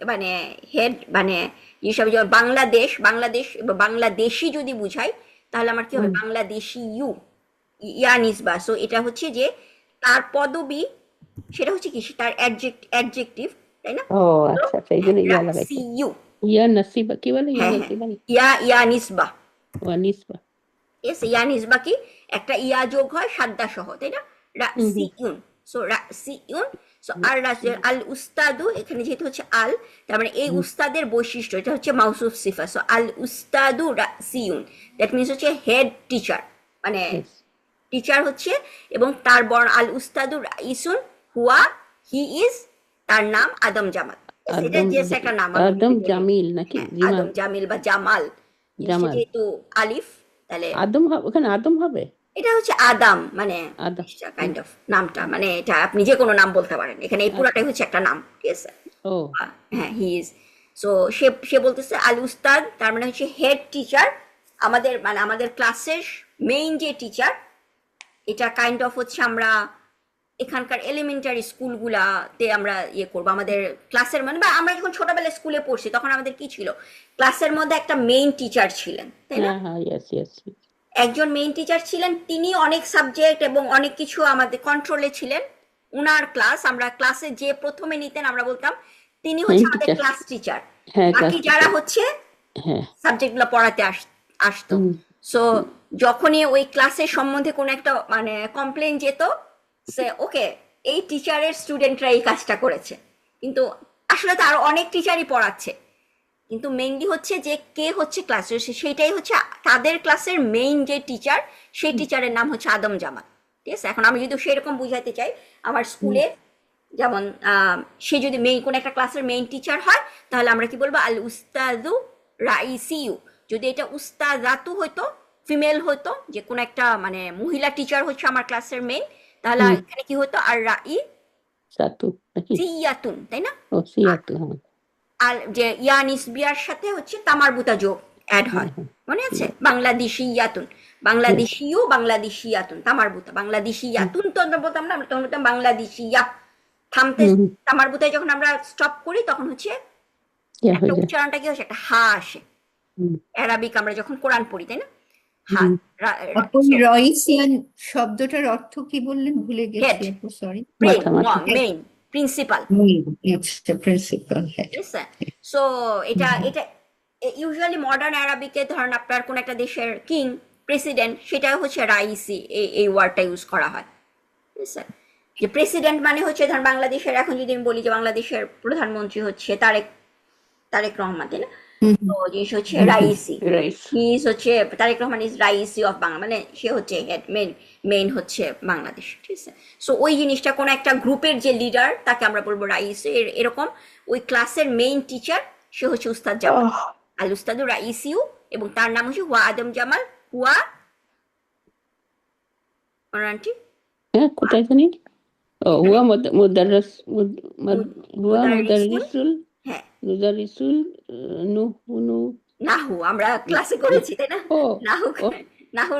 মানে হেড মানে হিসাবে যেমন বাংলাদেশ, বাংলাদেশ বা বাংলাদেশি যদি বুঝাই তাহলে আমার কি হবে বাংলাদেশি ইয়া নিসবা। সো এটা হচ্ছে যে তার পদবি, সেটা হচ্ছে কি তার অ্যাডজেক্টিভ, তাই না? ও আচ্ছা আচ্ছা এই জন্য ইয়া লাগাইছি। ইউ ইয়া নাসিবা কি বলে? ইয়া হ্যাঁ নাসিবা ইয়া নিসবা, ও নিসবা এস ইয়া নিসবা কি একটা ইয়া যোগ হয় সাদ্দা সহ, তাই না? রাসিউন, সো রাসিউন। সো আর আল উস্তাদু, এখানে যেহেতু হচ্ছে আল, তার মানে এই উস্তাদের বৈশিষ্ট্য, এটা হচ্ছে মাউসুফ সিফা। সো আল উস্তাদু রাসিউন, দ্যাট মিনস হচ্ছে হেড টিচার, মানে টিচার হচ্ছে, এবং তার বর্ণ আল উস্তাদু রাইসুন হুয়া, হি ইজ, তার নাম আদম জামাল। এটা যে একটা নাম আদম জামিল নাকি আদম জামিল বা জামাল, জামাল যেহেতু আলিফ তাহলে আদম হবে, ওখানে আদম হবে। এটা হচ্ছে আদাম মানে আদম কাইন্ড অফ নামটা, মানে এটা আপনি যে কোনো নাম বলতে পারেন, এখানে এই পুরাটাই হচ্ছে একটা নাম, ঠিক আছে। ও হ্যাঁ হি ইজ। সো সে বলতেছে আল উস্তাদ, তার মানে হচ্ছে হেড টিচার আমাদের ক্লাসের মেইন যে টিচার, এটা কাইন্ড অফ হচ্ছে আমরা এখানকার এলিমেন্টারি স্কুলগুলাতে আমরা ইয়ে করবো আমাদের ক্লাসের মানে, বা আমরা যখন ছোটবেলায় স্কুলে পড়ছি তখন আমাদের কি ছিল, ক্লাসের মধ্যে একটা মেইন টিচার ছিলেন, তাই না? হ্যাঁ হ্যাঁ, ইয়েস ইয়েস। একজন মেইন টিচার ছিলেন, তিনি অনেক সাবজেক্ট এবং অনেক কিছু আমাদের কন্ট্রোলে ছিলেন। উনার ক্লাস আমরা ক্লাসে যে প্রথমে নিতেন আমরা বলতাম তিনি হচ্ছে মেইন আমাদের টিচার, ক্লাস টিচার, হ্যাঁ ক্লাস বাকি যারা টিচার, হচ্ছে হ্যাঁ। সাবজেক্টগুলো পড়াতে আসতো। সো যখনই ওই ক্লাসের সম্বন্ধে কোনো একটা মানে কমপ্লেন যেত, সে ওকে এই টিচারের স্টুডেন্টরা এই কাজটা করেছে, কিন্তু আসলে তো আরো অনেক টিচারই পড়াচ্ছে, কিন্তু মেইনলি হচ্ছে যে কে হচ্ছে ক্লাস, সেইটাই হচ্ছে তাদের ক্লাসের মেইন যে টিচার, সেই টিচারের নাম হচ্ছে আদম জামাল। ঠিক আছে, এখন আমি যদি সেরকম বুঝাইতে চাই, আমার স্কুলে যেমন সে যদি মেইন কোন একটা ক্লাসের মেইন টিচার হয়, তাহলে আমরা কি বলবো, আল উস্তাদু রাইসিউ। যদি এটা উস্তাদাতু হইতো, ফিমেল হইতো, যে কোন একটা মানে মহিলা টিচার হচ্ছে আমার ক্লাসের মেইন, তাহলে এখানে কি হতো, আর রাই সাতু নাকি? সিয়াতুন, তাই না? ও সিয়াতু, হ্যাঁ। আর যে ইয়া নিসবিয়ার সাথে হচ্ছে তামারবুতা যোগ অ্যাড হয়, মনে আছে? বাংলাদেশি ইয়াতুন, বাংলাদেশিও বাংলাদেশিয়াতুন, তামারবুতা বাংলাদেশিয়াতুন তো আমরা বলতাম না, আমরা তখন বলতাম বাংলাদেশিয়া। থামতে তামারবুতায় যখন আমরা স্টপ করি তখন হচ্ছে ইয়া একটা হয়ে যায়। উচ্চারণটা কি হয়, একটা হা আসে। অ্যারাবিক আমরা যখন কোরআন পড়ি, তাই না? হা, আপু রইসিয়ান শব্দটার অর্থ কি বললেন, ভুলে গেছি হেড, আপু, সরি। ব্রেন, মাথা মাথা। Main, principal. আচ্ছা, প্রিন্সিপাল হেড। সো এটা এটা ইউজুয়ালি মডার্ন অ্যারাবিকে ধরেন আপনার কোন একটা দেশের কিং, প্রেসিডেন্ট, সেটা হচ্ছে রাইসি, এই ওয়ার্ডটা ইউজ করা হয়। ঠিক আছে, যে প্রেসিডেন্ট মানে হচ্ছে ধরেন বাংলাদেশের, এখন যদি আমি বলি যে বাংলাদেশের প্রধানমন্ত্রী হচ্ছে তারেক রহমান, তাই না? তো জিনিস হচ্ছে রাইসি, রাইস। হচ্ছে তারেক রহমান ইজ রাইসি অফ বাংলা, মানে সে হচ্ছে হেড, মেইন হচ্ছে বাংলাদেশ। ঠিক আছে, সো ওই জিনিসটা কোন একটা গ্রুপের যে লিডার তাকে আমরা বলবো রাইসি, এরকম ওই ক্লাসের মেইন টিচার সে হচ্ছে উস্তাদ জামাল, আল উস্তাদু রাইসিউ, এবং তার নাম হচ্ছে হুয়া আদম জামাল, হুয়া আন্টি হ্যাঁ, কোথায় জানি? ও হুয়া মুদাররিস, হুয়া মুদারিসুল, মুদাররিসুল, হ্যাঁ মুদাররিসুল নু নু। নাহু, আমরা ক্লাসে করেছি তাই না? ও নাহু, ও নাহু